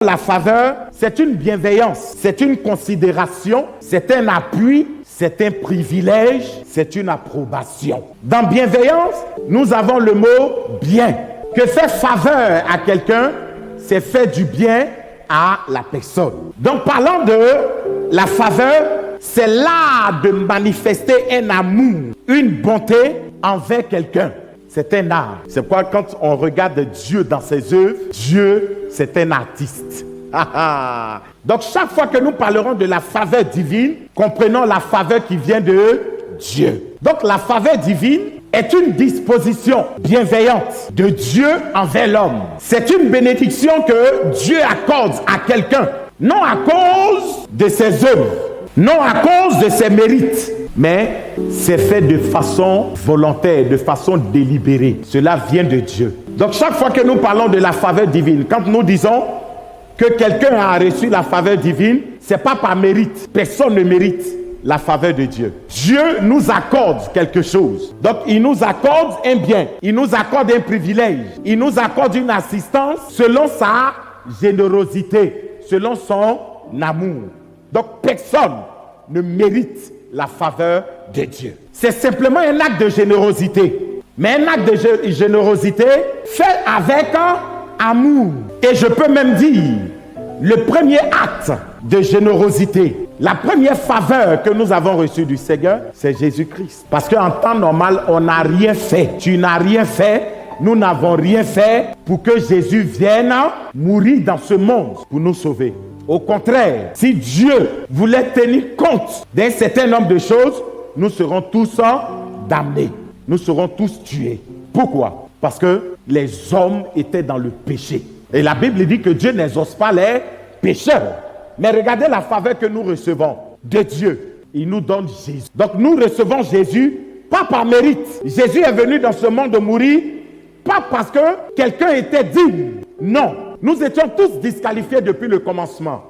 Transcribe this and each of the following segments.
La faveur, c'est une bienveillance, c'est une considération, c'est un appui, c'est un privilège, c'est une approbation. Dans bienveillance, nous avons le mot bien. Que faire faveur à quelqu'un, c'est faire du bien à la personne. Donc parlant de la faveur, c'est l'art de manifester un amour, une bonté envers quelqu'un. C'est un art. C'est pourquoi quand on regarde Dieu dans ses œuvres, Dieu, c'est un artiste. Donc chaque fois que nous parlerons de la faveur divine, comprenons la faveur qui vient de Dieu. Donc la faveur divine est une disposition bienveillante de Dieu envers l'homme. C'est une bénédiction que Dieu accorde à quelqu'un, non à cause de ses œuvres, non à cause de ses mérites, mais c'est fait de façon volontaire, de façon délibérée. Cela vient de Dieu. Donc chaque fois que nous parlons de la faveur divine, quand nous disons que quelqu'un a reçu la faveur divine, ce n'est pas par mérite. Personne ne mérite la faveur de Dieu. Dieu nous accorde quelque chose. Donc il nous accorde un bien, il nous accorde un privilège, il nous accorde une assistance selon sa générosité, selon son amour. Donc personne ne mérite la faveur de Dieu. C'est simplement un acte de générosité. Mais un acte de générosité fait avec amour. Et je peux même dire, le premier acte de générosité, la première faveur que nous avons reçue du Seigneur, c'est Jésus-Christ. Parce qu'en temps normal, on n'a rien fait. Tu n'as rien fait. Nous n'avons rien fait pour que Jésus vienne mourir dans ce monde pour nous sauver. Au contraire, si Dieu voulait tenir compte d'un certain nombre de choses, nous serons tous damnés. Nous serons tous tués. Pourquoi? Parce que les hommes étaient dans le péché. Et la Bible dit que Dieu n'exauce pas les pécheurs. Mais regardez la faveur que nous recevons de Dieu. Il nous donne Jésus. Donc nous recevons Jésus, pas par mérite. Jésus est venu dans ce monde mourir, pas parce que quelqu'un était digne. Non. Nous étions tous disqualifiés depuis le commencement.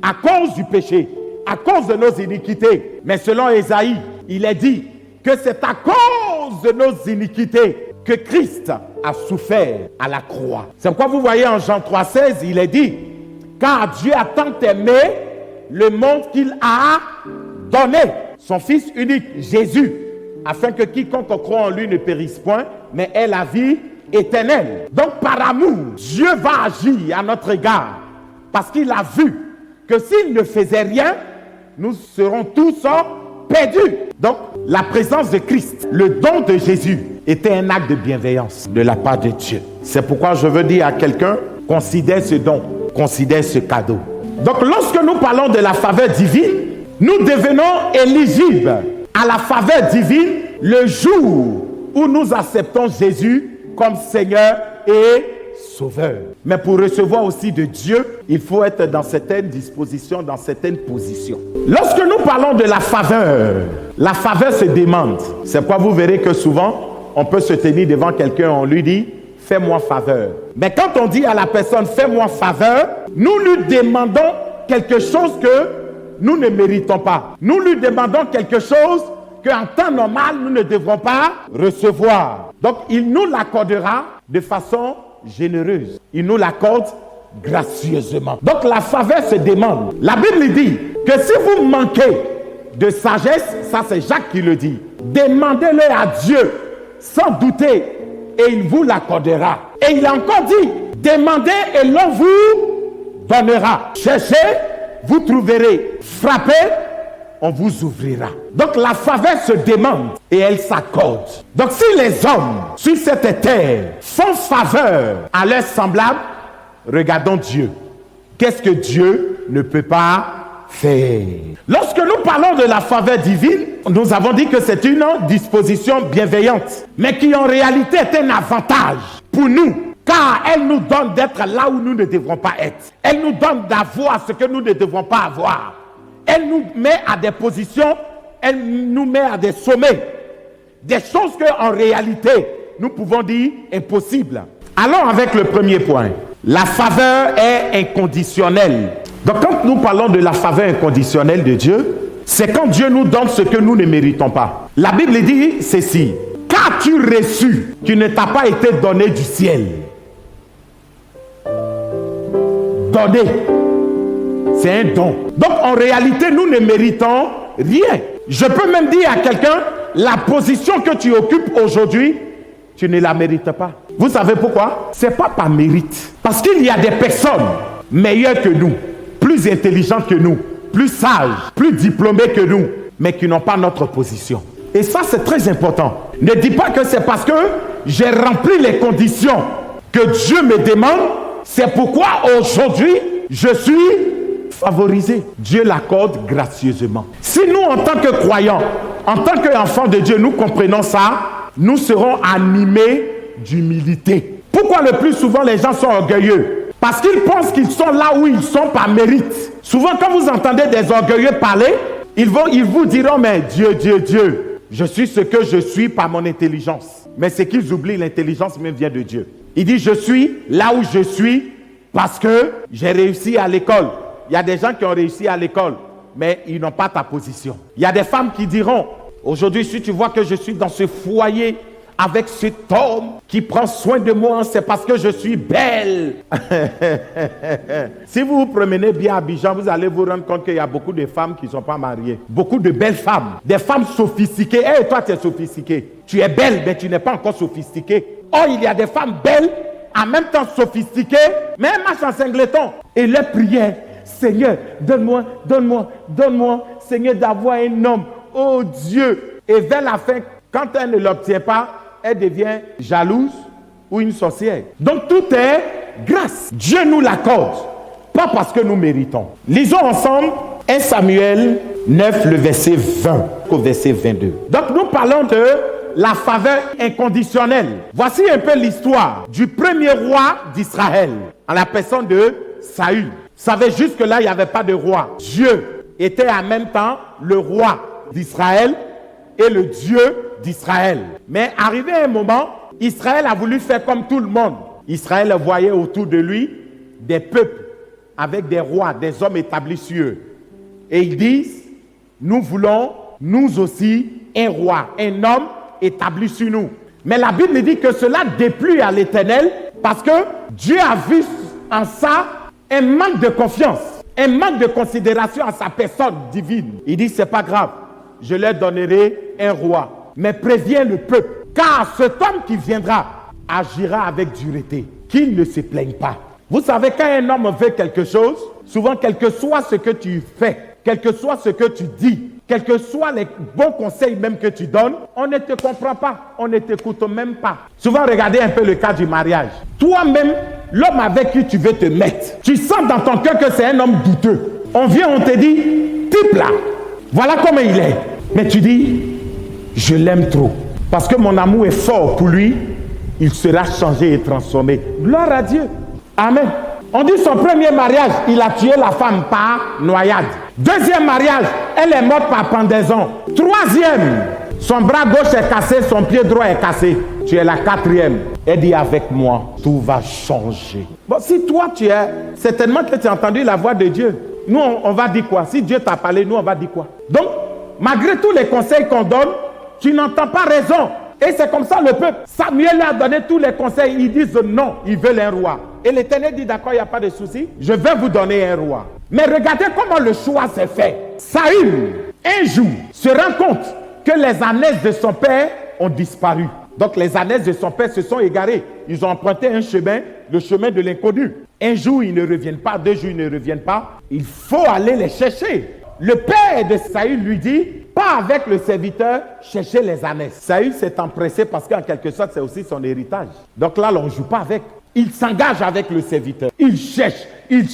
À cause du péché, à cause de nos iniquités. Mais selon Ésaïe, il est dit que c'est à cause de nos iniquités que Christ a souffert à la croix. C'est pourquoi vous voyez en Jean 3,16, il est dit, car Dieu a tant aimé le monde qu'il a donné son Fils unique, Jésus, afin que quiconque croit en lui ne périsse point, mais ait la vie éternelle. Donc par amour, Dieu va agir à notre égard, parce qu'il a vu que s'il ne faisait rien, nous serons tous perdus. Donc la présence de Christ, le don de Jésus, était un acte de bienveillance de la part de Dieu. C'est pourquoi je veux dire à quelqu'un, considère ce don, considère ce cadeau. Donc lorsque nous parlons de la faveur divine, nous devenons éligibles à la faveur divine le jour où nous acceptons Jésus comme Seigneur et Sauveur. Mais pour recevoir aussi de Dieu, il faut être dans certaines dispositions, dans certaines positions. Lorsque nous parlons de la faveur se demande. C'est pourquoi vous verrez que souvent, on peut se tenir devant quelqu'un, on lui dit, fais-moi faveur. Mais quand on dit à la personne, fais-moi faveur, nous lui demandons quelque chose que nous ne méritons pas. Nous lui demandons quelque chose qu'en temps normal, nous ne devrons pas recevoir. Donc, il nous l'accordera de façon généreuse. Il nous l'accorde gracieusement. Donc, la faveur se demande. La Bible dit que si vous manquez de sagesse, ça c'est Jacques qui le dit, demandez-le à Dieu sans douter et il vous l'accordera. Et il a encore dit, demandez et l'on vous donnera. Cherchez, vous trouverez. Frappez, on vous ouvrira. Donc la faveur se demande et elle s'accorde. Donc si les hommes sur cette terre font faveur à leurs semblables, regardons Dieu. Qu'est-ce que Dieu ne peut pas faire? Lorsque nous parlons de la faveur divine, nous avons dit que c'est une disposition bienveillante, mais qui en réalité est un avantage pour nous, car elle nous donne d'être là où nous ne devrons pas être. Elle nous donne d'avoir ce que nous ne devrons pas avoir. Elle nous met à des positions, elle nous met à des sommets, des choses qu'en réalité, nous pouvons dire impossibles. Allons avec le premier point. La faveur est inconditionnelle. Donc quand nous parlons de la faveur inconditionnelle de Dieu, c'est quand Dieu nous donne ce que nous ne méritons pas. La Bible dit ceci, qu'as-tu reçu qui ne t'a pas été donné du ciel? donné. C'est un don. Donc en réalité, nous ne méritons rien. Je peux même dire à quelqu'un, la position que tu occupes aujourd'hui, tu ne la mérites pas. Vous savez pourquoi? C'est pas par mérite. Parce qu'il y a des personnes meilleures que nous, plus intelligentes que nous, plus sages, plus diplômées que nous, mais qui n'ont pas notre position. Et ça, c'est très important. Ne dis pas que c'est parce que j'ai rempli les conditions que Dieu me demande, c'est pourquoi aujourd'hui, je suis favorisé. Dieu l'accorde gracieusement. Si nous, en tant que croyants, en tant qu'enfants de Dieu, nous comprenons ça, nous serons animés d'humilité. Pourquoi le plus souvent les gens sont orgueilleux? Parce qu'ils pensent qu'ils sont là où ils sont par mérite. Souvent, quand vous entendez des orgueilleux parler, ils vous diront, mais Dieu, je suis ce que je suis par mon intelligence. Mais c'est qu'ils oublient, l'intelligence même vient de Dieu. Il dit, je suis là où je suis parce que j'ai réussi à l'école. Il y a des gens qui ont réussi à l'école, mais ils n'ont pas ta position. Il y a des femmes qui diront, aujourd'hui, si tu vois que je suis dans ce foyer avec cet homme qui prend soin de moi, c'est parce que je suis belle. Si vous vous promenez bien à Abidjan, vous allez vous rendre compte qu'il y a beaucoup de femmes qui ne sont pas mariées. Beaucoup de belles femmes, des femmes sophistiquées. Et toi, tu es sophistiquée. Tu es belle, mais tu n'es pas encore sophistiquée. Or, il y a des femmes belles, en même temps sophistiquées, mais elles marchent en singleton. Et leur prière, Seigneur, donne-moi, Seigneur, d'avoir un homme. Oh Dieu. Et vers la fin, quand elle ne l'obtient pas, elle devient jalouse ou une sorcière. Donc tout est grâce. Dieu nous l'accorde, pas parce que nous méritons. Lisons ensemble 1 Samuel 9, le verset 20 au verset 22. Donc nous parlons de la faveur inconditionnelle. Voici un peu l'histoire du premier roi d'Israël, en la personne de Saül. Vous savez, jusque-là, il n'y avait pas de roi. Dieu était en même temps le roi d'Israël et le Dieu d'Israël. Mais arrivé un moment, Israël a voulu faire comme tout le monde. Israël voyait autour de lui des peuples avec des rois, des hommes établis sur eux. Et ils disent, nous voulons, nous aussi, un roi, un homme établi sur nous. Mais la Bible dit que cela déplut à l'Éternel parce que Dieu a vu en ça un manque de confiance, un manque de considération à sa personne divine. Il dit, c'est pas grave, je leur donnerai un roi. Mais préviens le peuple, car cet homme qui viendra agira avec dureté, qu'il ne se plaigne pas. Vous savez, quand un homme veut quelque chose, souvent, quel que soit ce que tu fais, quel que soit ce que tu dis, quels que soient les bons conseils même que tu donnes, on ne te comprend pas, on ne t'écoute même pas. Souvent, regardez un peu le cas du mariage. Toi-même, l'homme avec qui tu veux te mettre, tu sens dans ton cœur que c'est un homme douteux. On vient, on te dit, type là, voilà comment il est. Mais tu dis, je l'aime trop. Parce que mon amour est fort pour lui, il sera changé et transformé. Gloire à Dieu. Amen. On dit son premier mariage, il a tué la femme par noyade. Deuxième mariage, elle est morte par pendaison. Troisième, son bras gauche est cassé, son pied droit est cassé. Tu es la quatrième. Elle dit, avec moi, tout va changer. Bon, si toi tu es, certainement que tu as entendu la voix de Dieu. Nous, on va dire quoi? Si Dieu t'a parlé, nous, on va dire quoi? Donc, malgré tous les conseils qu'on donne, tu n'entends pas raison. Et c'est comme ça le peuple. Samuel a donné tous les conseils. Ils disent non, ils veulent un roi. Et l'Éternel dit, d'accord, il n'y a pas de souci. Je vais vous donner un roi. Mais regardez comment le choix s'est fait. Saül, un jour, se rend compte que les ânesses de son père ont disparu. Donc les ânesses de son père se sont égarées. Ils ont emprunté un chemin, le chemin de l'inconnu. Un jour, ils ne reviennent pas. 2 jours, ils ne reviennent pas. Il faut aller les chercher. Le père de Saül lui dit, pas avec le serviteur, chercher les ânesses. Saül s'est empressé parce qu'en quelque sorte, c'est aussi son héritage. Donc là, on ne joue pas avec. Il s'engage avec le serviteur. Il cherche. Ils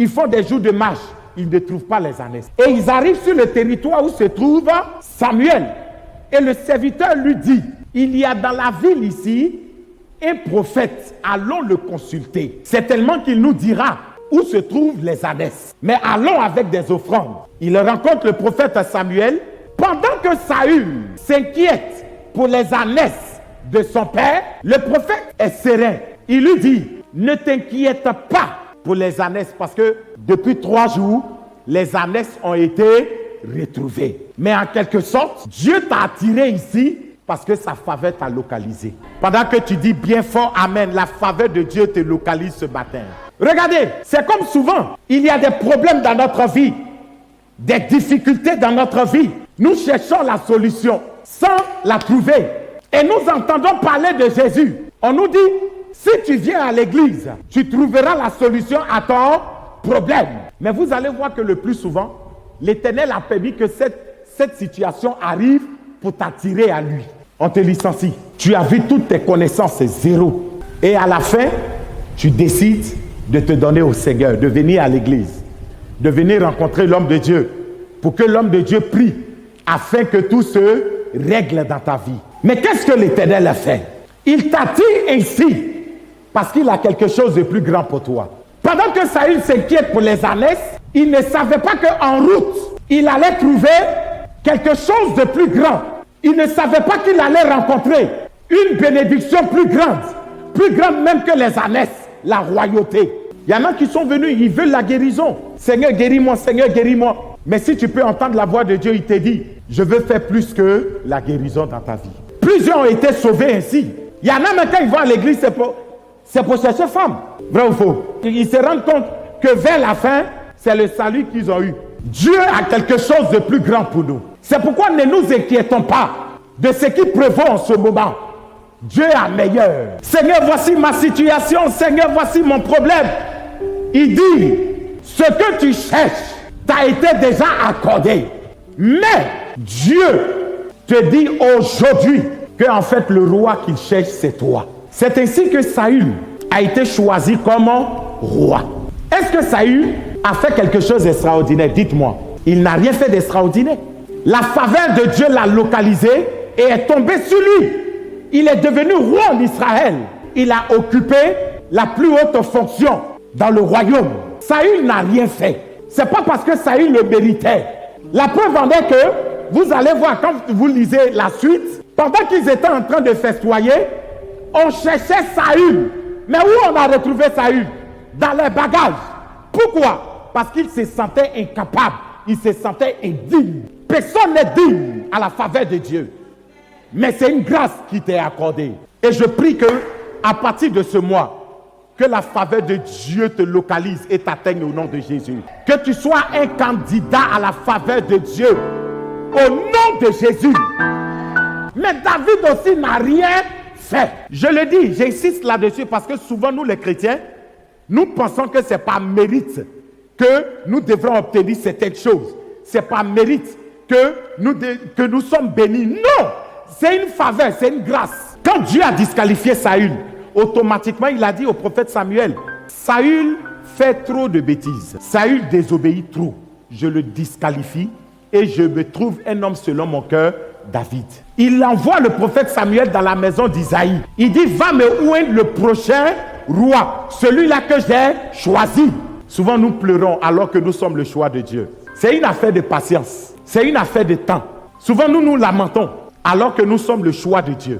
font des jours de marche. Ils ne trouvent pas les ânesses. Et ils arrivent sur le territoire où se trouve Samuel. Et le serviteur lui dit, il y a dans la ville ici un prophète, allons le consulter. C'est tellement qu'il nous dira où se trouvent les ânesses. Mais allons avec des offrandes. Il rencontre le prophète Samuel. Pendant que Saül s'inquiète pour les ânesses de son père, le prophète est serein. Il lui dit, ne t'inquiète pas pour les ânesses parce que depuis 3 jours, les ânesses ont été retrouvées. Mais en quelque sorte, Dieu t'a attiré ici Parce que sa faveur t'a localisé. Pendant que tu dis bien fort Amen, la faveur de Dieu te localise ce matin. Regardez, c'est comme souvent, il y a des problèmes dans notre vie, des difficultés dans notre vie. Nous cherchons la solution sans la trouver. Et nous entendons parler de Jésus. On nous dit, si tu viens à l'église, tu trouveras la solution à ton problème. Mais vous allez voir que le plus souvent, l'Éternel a permis que cette situation arrive pour t'attirer à lui. On te licencie. Tu as vu toutes tes connaissances, c'est zéro. Et à la fin, tu décides de te donner au Seigneur, de venir à l'église, de venir rencontrer l'homme de Dieu, pour que l'homme de Dieu prie, afin que tout se règle dans ta vie. Mais qu'est-ce que l'Éternel a fait? Il t'attire ainsi, parce qu'il a quelque chose de plus grand pour toi. Pendant que Saül s'inquiète pour les ânesses, il ne savait pas qu'en route, il allait trouver quelque chose de plus grand. Il ne savait pas qu'il allait rencontrer une bénédiction plus grande même que les ânesses, la royauté. Il y en a qui sont venus, ils veulent la guérison. Seigneur, guéris-moi, Seigneur, guéris-moi. Mais si tu peux entendre la voix de Dieu, il te dit, je veux faire plus que la guérison dans ta vie. Plusieurs ont été sauvés ainsi. Il y en a même quand ils vont à l'église, c'est pour chercher femme. Vrai ou faux? Ils se rendent compte que vers la fin, c'est le salut qu'ils ont eu. Dieu a quelque chose de plus grand pour nous. C'est pourquoi ne nous inquiétons pas de ce qui prévaut en ce moment. Dieu a meilleur. Seigneur, voici ma situation. Seigneur, voici mon problème. Il dit, ce que tu cherches t'a été déjà accordé. Mais Dieu te dit aujourd'hui que en fait le roi qu'il cherche, c'est toi. C'est ainsi que Saül a été choisi comme roi. Est-ce que Saül a fait quelque chose d'extraordinaire? Dites-moi. Il n'a rien fait d'extraordinaire. La faveur de Dieu l'a localisé et est tombée sur lui. Il est devenu roi en Israël. Il a occupé la plus haute fonction dans le royaume. Saül n'a rien fait. C'est pas parce que Saül le méritait. La preuve en est que vous allez voir quand vous lisez la suite, pendant qu'ils étaient en train de festoyer, on cherchait Saül. Mais où on a retrouvé Saül? Dans les bagages. Pourquoi? Parce qu'il se sentait incapable. Il se sentait indigne. Personne n'est digne à la faveur de Dieu. Mais c'est une grâce qui t'est accordée. Et je prie que, à partir de ce mois, que la faveur de Dieu te localise et t'atteigne au nom de Jésus. Que tu sois un candidat à la faveur de Dieu. Au nom de Jésus. Mais David aussi n'a rien fait. Je le dis, j'insiste là-dessus parce que souvent nous les chrétiens, nous pensons que ce n'est pas mérite que nous devrons obtenir certaines choses. Ce n'est pas mérite que nous sommes bénis. Non! C'est une faveur, c'est une grâce. Quand Dieu a disqualifié Saül, automatiquement il a dit au prophète Samuel, Saül fait trop de bêtises. Saül désobéit trop. Je le disqualifie et je me trouve un homme selon mon cœur, David. Il envoie le prophète Samuel dans la maison d'Isaïe. Il dit, va me oindre le prochain roi, celui-là que j'ai choisi. Souvent nous pleurons alors que nous sommes le choix de Dieu. C'est une affaire de patience. C'est une affaire de temps. Souvent nous nous lamentons alors que nous sommes le choix de Dieu.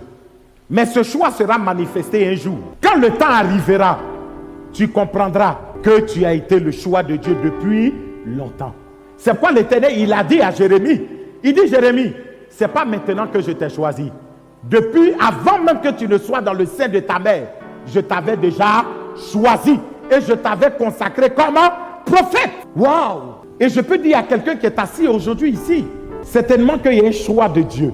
Mais ce choix sera manifesté un jour. Quand le temps arrivera, tu comprendras que tu as été le choix de Dieu depuis longtemps. C'est pourquoi l'Éternel, il a dit à Jérémie, il dit Jérémie, c'est pas maintenant que je t'ai choisi. Depuis, avant même que tu ne sois dans le sein de ta mère, je t'avais déjà choisi et je t'avais consacré comme prophète. Waouh! Et je peux dire à quelqu'un qui est assis aujourd'hui ici, certainement qu'il y a un choix de Dieu.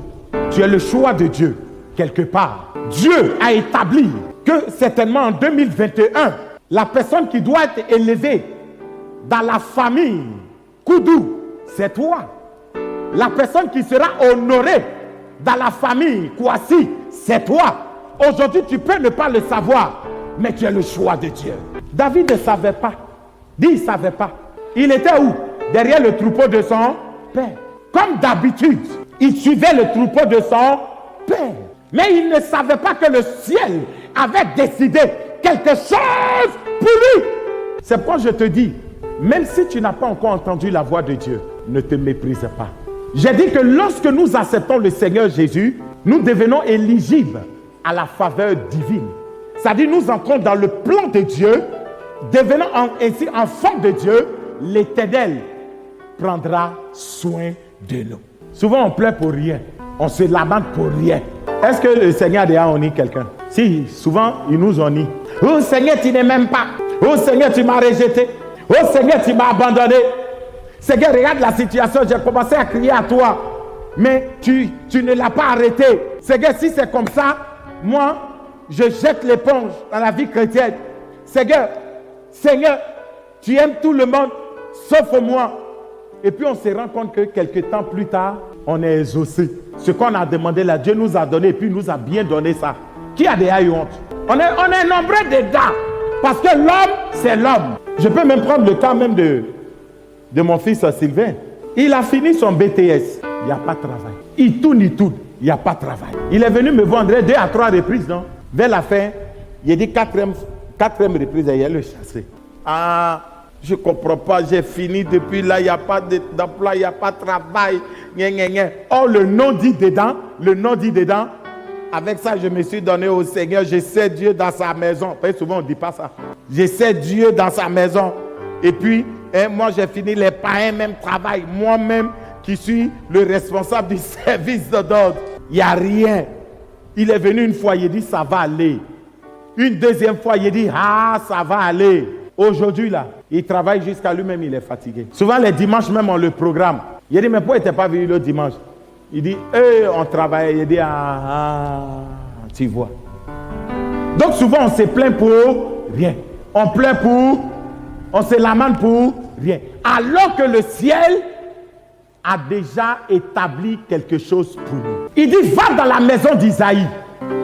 Tu es le choix de Dieu, quelque part. Dieu a établi que certainement en 2021, la personne qui doit être élevée dans la famille Koudou, c'est toi. La personne qui sera honorée dans la famille Kouassi, c'est toi. Aujourd'hui, tu peux ne pas le savoir, mais tu es le choix de Dieu. David ne savait pas. Dis, il ne savait pas. Il était où? Derrière le troupeau de son père. Comme d'habitude, il suivait le troupeau de son père. Mais il ne savait pas que le ciel avait décidé quelque chose pour lui. C'est pourquoi je te dis, même si tu n'as pas encore entendu la voix de Dieu, ne te méprise pas. J'ai dit que lorsque nous acceptons le Seigneur Jésus, nous devenons éligibles à la faveur divine. C'est-à-dire nous entrons dans le plan de Dieu, devenant ainsi enfants de Dieu, l'Éternel prendra soin de nous. Souvent on pleure pour rien, on se lamente pour rien. Est-ce que le Seigneur a déjà honni quelqu'un? Si, souvent, il nous honnit. Oh Seigneur, tu ne m'aimes pas. Oh Seigneur, tu m'as rejeté. Oh Seigneur, tu m'as abandonné. Seigneur, regarde la situation, j'ai commencé à crier à toi. Mais tu ne l'as pas arrêté. Seigneur, si c'est comme ça, moi, je jette l'éponge dans la vie chrétienne. Seigneur, tu aimes tout le monde, sauf moi. Et puis on se rend compte que quelques temps plus tard, on est exaucé. Ce qu'on a demandé là, Dieu nous a donné et puis il nous a bien donné ça. Qui a déjà eu honte? On est nombreux dedans. Parce que l'homme, c'est l'homme. Je peux même prendre le cas même de mon fils Sylvain. Il a fini son BTS. Il n'y a pas de travail. Il tourne. Il n'y a pas de travail. Il est venu me vendre 2 à 3 reprises, non? Vers la fin, il a dit 4e reprise, il a le chassé. Ah, je ne comprends pas, j'ai fini depuis là, il n'y a pas d'emploi, il n'y a pas de travail. Oh, le nom dit dedans, avec ça, je me suis donné au Seigneur, je sais Dieu dans sa maison. Souvent, on ne dit pas ça. Je sais Dieu dans sa maison. Et puis, moi, j'ai fini, les païens même travaillent. Moi-même, qui suis le responsable du service d'ordre. Il n'y a rien. Il est venu une fois, il dit, ça va aller. Une deuxième fois, il dit, ah, ça va aller. Aujourd'hui, là, il travaille jusqu'à lui-même, il est fatigué. Souvent, les dimanches même, on le programme. Il dit, mais pourquoi tu n'es pas venu le dimanche? Il dit, on travaille. Il dit, tu vois. Donc, souvent, on se plaint pour rien. On plaint on se lamente pour rien. Alors que le ciel a déjà établi quelque chose pour nous. Il dit, va dans la maison d'Isaïe.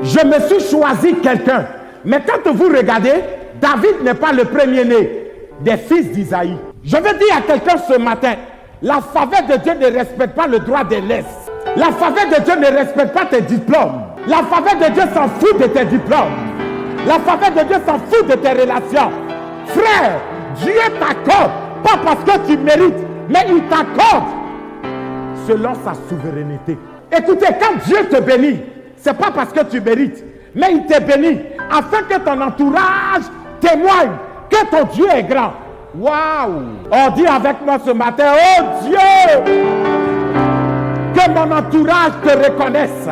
Je me suis choisi quelqu'un. Mais quand vous regardez, David n'est pas le premier-né des fils d'Isaïe. Je veux dire à quelqu'un ce matin, la faveur de Dieu ne respecte pas le droit d'aînesse. La faveur de Dieu ne respecte pas tes diplômes. La faveur de Dieu s'en fout de tes diplômes. La faveur de Dieu s'en fout de tes relations. Frère, Dieu t'accorde, pas parce que tu mérites, mais il t'accorde selon sa souveraineté. Écoutez, quand Dieu te bénit, ce n'est pas parce que tu mérites, mais il te bénit afin que ton entourage témoigne que ton Dieu est grand. Waouh! On dit avec moi ce matin, oh Dieu, que mon entourage te reconnaisse,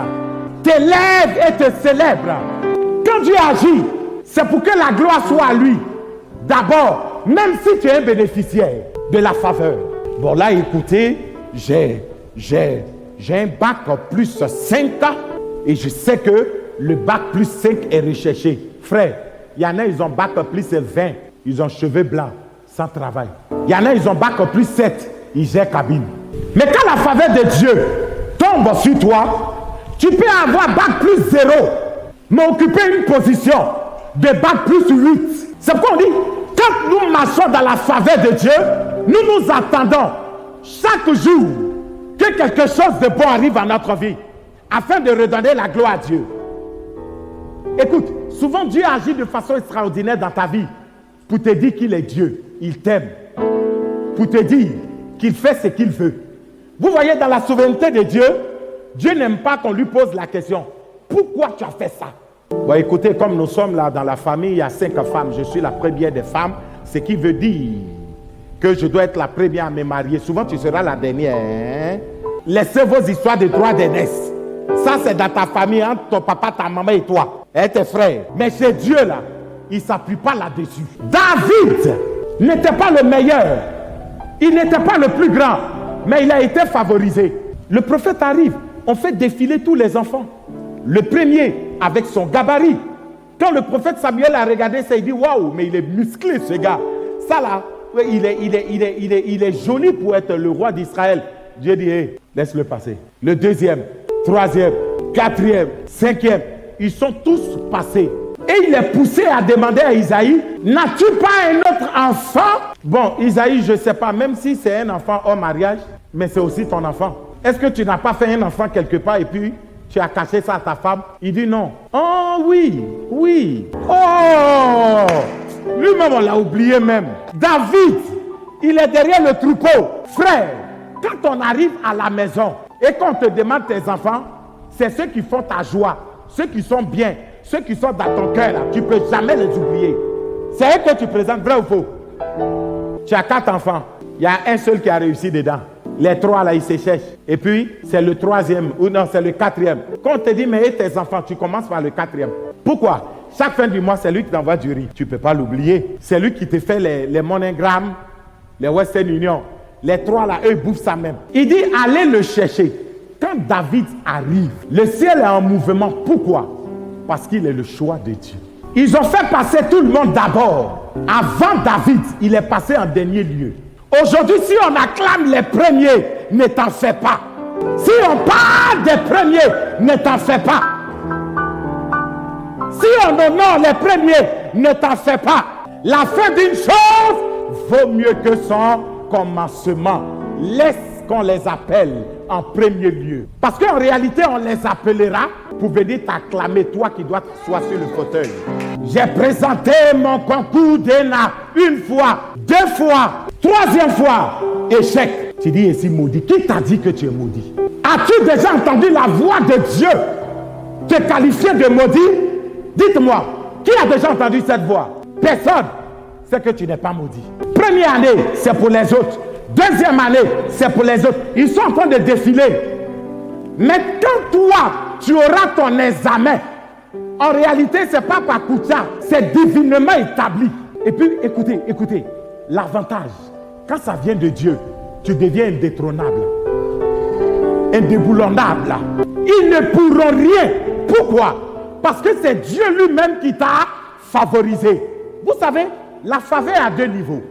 t'élève et te célèbre. Quand Dieu agit, c'est pour que la gloire soit à lui. D'abord, même si tu es un bénéficiaire de la faveur. Bon là, écoutez, j'ai un bac plus 5 et je sais que le bac plus 5 est recherché. Frère, il y en a, ils ont bac plus 20, ils ont cheveux blancs, sans travail. Il y en a, ils ont bac plus 7, ils gèrent cabine. Mais quand la faveur de Dieu tombe sur toi, tu peux avoir bac plus 0, mais occuper une position de bac plus 8. C'est pourquoi on dit, quand nous marchons dans la faveur de Dieu, nous nous attendons chaque jour que quelque chose de bon arrive à notre vie, afin de redonner la gloire à Dieu. Écoute, souvent Dieu agit de façon extraordinaire dans ta vie pour te dire qu'il est Dieu, il t'aime, pour te dire qu'il fait ce qu'il veut. Vous voyez, dans la souveraineté de Dieu, Dieu n'aime pas qu'on lui pose la question, pourquoi tu as fait ça? Bon, écoutez, comme nous sommes là dans la famille, il y a 5 femmes, je suis la première des femmes, ce qui veut dire que je dois être la première à me marier. Souvent, tu seras la dernière. Hein? Laissez vos histoires de droit d'aînesse. Ça, c'est dans ta famille, entre ton papa, ta maman et toi, et tes frères. Mais chez Dieu, là, il ne s'appuie pas là-dessus. David n'était pas le meilleur. Il n'était pas le plus grand, mais il a été favorisé. Le prophète arrive, on fait défiler tous les enfants. Le premier, avec son gabarit. Quand le prophète Samuel a regardé ça, il dit, waouh, mais il est musclé ce gars. Ça là, il est joli pour être le roi d'Israël. Dieu dit, hey, laisse-le passer. Le deuxième, troisième, quatrième, cinquième, ils sont tous passés. Et il est poussé à demander à Isaïe, n'as-tu pas un autre enfant? Bon, Isaïe, je ne sais pas, même si c'est un enfant hors mariage, mais c'est aussi ton enfant. Est-ce que tu n'as pas fait un enfant quelque part et puis tu as caché ça à ta femme? Il dit non. Oh oui, oui. Oh, lui-même on l'a oublié même. David, il est derrière le troupeau. Frère, quand on arrive à la maison et qu'on te demande tes enfants, c'est ceux qui font ta joie, ceux qui sont bien, ceux qui sont dans ton cœur, tu ne peux jamais les oublier. C'est eux que tu présentes, vrai ou faux? Tu as 4 enfants, il y a un seul qui a réussi dedans. Les 3 là, ils se cherchent. Et puis, c'est le 3e, ou non, c'est le 4e. Quand on te dit, mais et tes enfants, tu commences par le 4e. Pourquoi? Chaque fin du mois, c'est lui qui t'envoie du riz. Tu ne peux pas l'oublier. C'est lui qui te fait les MoneyGram, les Western Union. Les 3 là, eux, ils bouffent ça même. Il dit, allez le chercher. Quand David arrive, le ciel est en mouvement. Pourquoi? Parce qu'il est le choix de Dieu. Ils ont fait passer tout le monde d'abord. Avant David, il est passé en dernier lieu. Aujourd'hui, si on acclame les premiers, ne t'en fais pas. Si on parle des premiers, ne t'en fais pas. Si on honore les premiers, ne t'en fais pas. La fin d'une chose vaut mieux que son commencement. Laisse qu'on les appelle en premier lieu. Parce qu'en réalité, on les appellera pour venir t'acclamer, toi qui dois t'asseoir sur le fauteuil. J'ai présenté mon concours d'ENA 1 fois, 2 fois, 3e fois, échec. Tu dis ici maudit. Qui t'a dit que tu es maudit? As-tu déjà entendu la voix de Dieu te qualifier de maudit? Dites-moi, qui a déjà entendu cette voix? Personne. C'est que tu n'es pas maudit. Première année, c'est pour les autres. Deuxième année, c'est pour les autres. Ils sont en train de défiler. Mais quand toi, tu auras ton examen, en réalité, ce n'est pas par Koutia, c'est divinement établi. Et puis, écoutez, l'avantage, quand ça vient de Dieu, tu deviens indétrônable, indéboulonnable. Ils ne pourront rien. Pourquoi? Parce que c'est Dieu lui-même qui t'a favorisé. Vous savez, la faveur a 2 niveaux.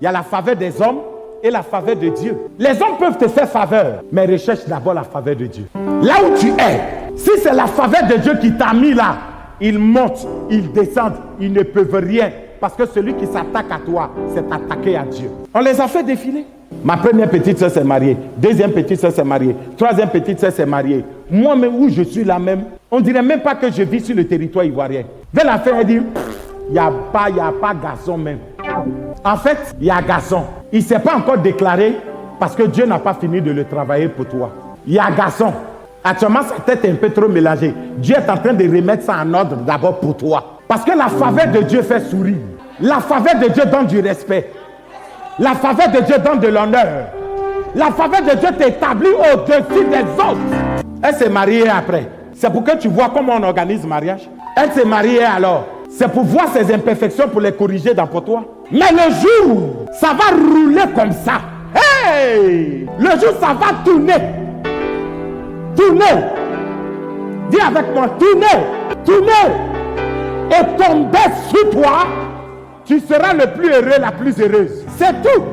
Il y a la faveur des hommes et la faveur de Dieu. Les hommes peuvent te faire faveur, mais recherche d'abord la faveur de Dieu. Là où tu es, si c'est la faveur de Dieu qui t'a mis là, ils montent, ils descendent, ils ne peuvent rien. Parce que celui qui s'attaque à toi, s'est attaqué à Dieu. On les a fait défiler. Ma première petite soeur s'est mariée. Deuxième petite soeur s'est mariée. Troisième petite soeur s'est mariée. Moi, mais où je suis là même, on dirait même pas que je vis sur le territoire ivoirien. Dès la fin, elle dit, il n'y a pas garçon même. En fait, il y a garçon. Il ne s'est pas encore déclaré parce que Dieu n'a pas fini de le travailler pour toi. Il y a garçon. Actuellement, sa tête est un peu trop mélangée. Dieu est en train de remettre ça en ordre d'abord pour toi. Parce que la faveur de Dieu fait sourire. La faveur de Dieu donne du respect. La faveur de Dieu donne de l'honneur. La faveur de Dieu t'établit au-dessus des autres. Elle s'est mariée après. C'est pour que tu vois comment on organise le mariage. Elle s'est mariée alors. C'est pour voir ses imperfections, pour les corriger dans pour toi. Mais le jour, ça va rouler comme ça. Hey! Le jour, ça va tourner. Tourner. Dis avec moi, tourner. Tourner. Et tomber sur toi, tu seras le plus heureux, la plus heureuse. C'est tout.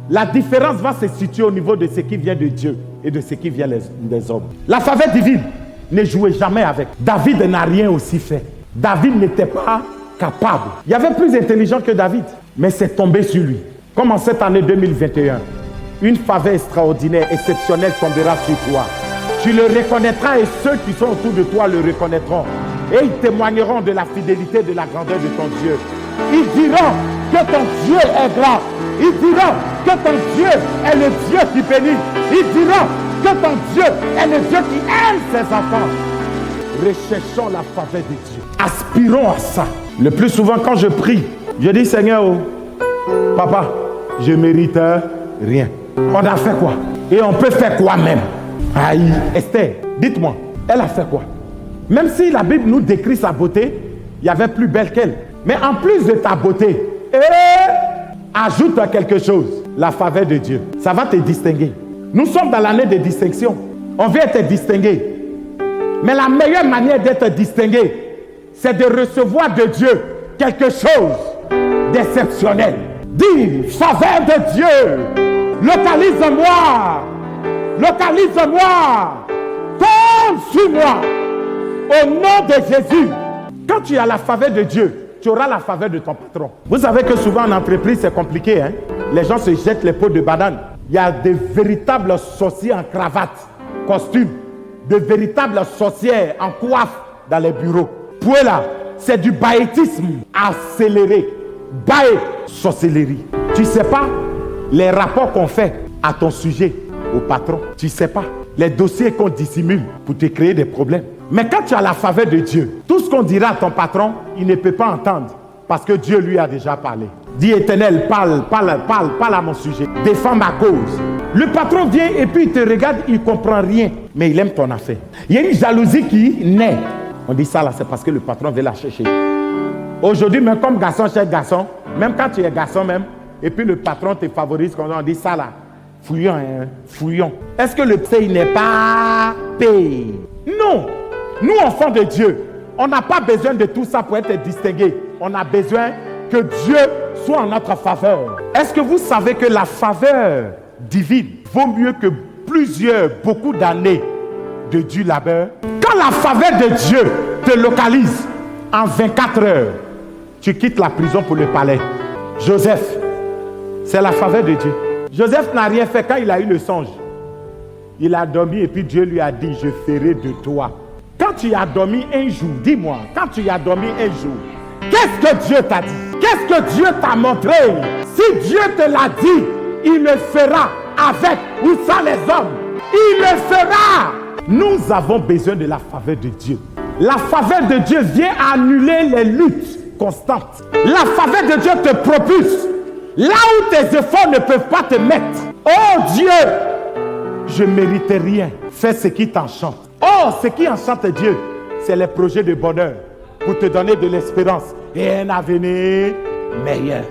La différence va se situer au niveau de ce qui vient de Dieu et de ce qui vient des hommes. La faveur divine, ne jouez jamais avec. David n'a rien aussi fait. David n'était pas capable. Il y avait plus intelligent que David, mais c'est tombé sur lui. Comme en cette année 2021, une faveur extraordinaire, exceptionnelle tombera sur toi. Tu le reconnaîtras et ceux qui sont autour de toi le reconnaîtront. Et ils témoigneront de la fidélité, de la grandeur de ton Dieu. Ils diront que ton Dieu est grand. Ils diront que ton Dieu est le Dieu qui bénit. Ils diront que ton Dieu est le Dieu qui aime ses enfants. Recherchons la faveur de Dieu. Aspirons à ça. Le plus souvent quand je prie, je dis Seigneur, Papa, je mérite rien. On a fait quoi? Et on peut faire quoi même? Aïe, Esther, dites-moi, elle a fait quoi? Même si la Bible nous décrit sa beauté, il y avait plus belle qu'elle. Mais en plus de ta beauté, ajoute quelque chose, la faveur de Dieu. Ça va te distinguer. Nous sommes dans l'année de distinction. On veut être distingué. Mais la meilleure manière d'être distingué, c'est de recevoir de Dieu quelque chose d'exceptionnel. Dis, faveur de Dieu, localise-moi, localise-moi, tombe sur moi, au nom de Jésus. Quand tu as la faveur de Dieu, tu auras la faveur de ton patron. Vous savez que souvent en entreprise, c'est compliqué. Hein? Les gens se jettent les pots de banane. Il y a de véritables sorciers en cravate, costume, de véritables sorcières en coiffe dans les bureaux. Pour là, c'est du baïtisme accéléré. Baï, sorcellerie. Tu ne sais pas les rapports qu'on fait à ton sujet, au patron. Tu ne sais pas les dossiers qu'on dissimule pour te créer des problèmes. Mais quand tu as la faveur de Dieu, tout ce qu'on dira à ton patron, il ne peut pas entendre parce que Dieu lui a déjà parlé. Dis Éternel, parle à mon sujet. Défends ma cause. Le patron vient et puis il te regarde, il ne comprend rien, mais il aime ton affaire. Il y a une jalousie qui naît. On dit ça là, c'est parce que le patron veut la chercher. Aujourd'hui, même comme garçon chez garçon, même quand tu es garçon même, et puis le patron te favorise, comme on dit ça là, fouillon, hein, fouillon. Est-ce que le pays n'est pas payé? Non. Nous, enfants de Dieu, on n'a pas besoin de tout ça pour être distingué. On a besoin que Dieu soit en notre faveur. Est-ce que vous savez que la faveur divine vaut mieux que beaucoup d'années de dur labeur? Quand la faveur de Dieu te localise en 24 heures, tu quittes la prison pour le palais. Joseph, c'est la faveur de Dieu. Joseph n'a rien fait quand il a eu le songe. Il a dormi et puis Dieu lui a dit, je ferai de toi. Quand tu as dormi un jour, dis-moi, quand tu as dormi un jour, qu'est-ce que Dieu t'a dit? Qu'est-ce que Dieu t'a montré? Si Dieu te l'a dit, il le fera avec ou sans les hommes. Il le fera. Nous avons besoin de la faveur de Dieu. La faveur de Dieu vient annuler les luttes constantes. La faveur de Dieu te propulse. Là où tes efforts ne peuvent pas te mettre. Oh Dieu, je ne mérite rien. Fais ce qui t'enchante. Oh, ce qui enchante Dieu, c'est les projets de bonheur pour te donner de l'espérance et un avenir meilleur.